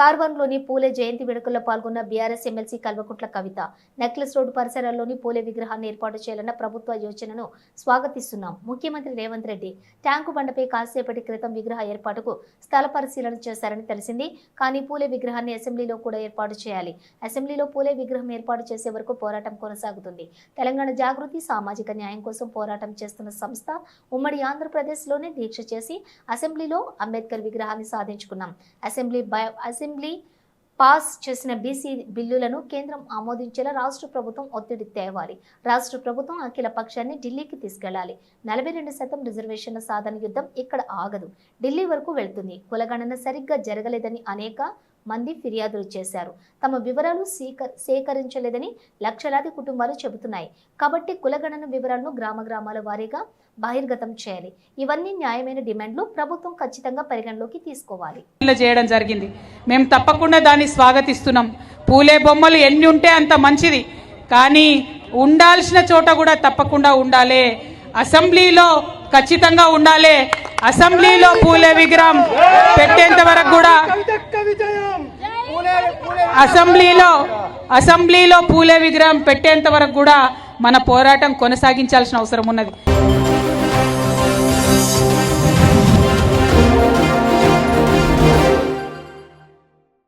కార్వాన్లోని పూలే జయంతి వేడుకల్లో పాల్గొన్న BRS MLC Kalvakuntla Kavitha necklace road పరిసరాల్లోని పూలే విగ్రహాన్ని ఏర్పాటు చేయాలన్న ప్రభుత్వ యోచనను స్వాగతిస్తున్నాం. ముఖ్యమంత్రి రేవంత్ రెడ్డి ట్యాంకు బండపై కాసేపటి క్రితం విగ్రహ ఏర్పాటుకు స్థల పరిశీలన చేశారని తెలిసింది. కానీ పూలే విగ్రహాన్ని అసెంబ్లీలో కూడా ఏర్పాటు చేయాలి. అసెంబ్లీలో పూలే విగ్రహం ఏర్పాటు చేసే వరకు పోరాటం కొనసాగుతుంది. తెలంగాణ జాగృతి సామాజిక న్యాయం కోసం పోరాటం చేస్తున్న సంస్థ ఉమ్మడి ఆంధ్రప్రదేశ్లోనే దీక్ష చేసి అసెంబ్లీలో అంబేద్కర్ విగ్రహాన్ని సాధించుకున్నాం. అసెంబ్లీ పాస్ చేసిన బీసీ బిల్లులను కేంద్రం ఆమోదించేలా రాష్ట్ర ప్రభుత్వం ఒత్తిడి తేవాలి. రాష్ట్ర ప్రభుత్వం అఖిల పక్షాన్ని ఢిల్లీకి తీసుకెళ్లాలి. 42% రిజర్వేషన్ల సాధన యుద్ధం ఇక్కడ ఆగదు, ఢిల్లీ వరకు వెళ్తుంది. కులగణన సరిగ్గా జరగలేదని అనేక మంది ఫిర్యాదులు చేశారు. తమ వివరాలు సేకరించలేదని లక్షలాది కుటుంబాలు చెబుతున్నాయి. కాబట్టి కులగణన వివరాలను గ్రామాల వారీగా బహిర్గతం చేయాలి. ఇవన్నీ న్యాయమైన డిమాండ్లు. ప్రభుత్వం ఖచ్చితంగా పరిగణలోకి తీసుకోవాలి. చేయడం జరిగింది. మేము తప్పకుండా దాన్ని స్వాగతిస్తున్నాం. పూలే బొమ్మలు ఎన్ని ఉంటే అంత మంచిది, కానీ ఉండాల్సిన చోట కూడా తప్పకుండా ఉండాలి. అసెంబ్లీలో ఖచ్చితంగా ఉండాలి. అసెంబ్లీలో పూలే విగ్రహం పెట్టేంత వరకు కూడా అసెంబ్లీలో పూలే విగ్రహం పెట్టేంత వరకు కూడా మన పోరాటం కొనసాగించాల్సిన అవసరం ఉన్నది.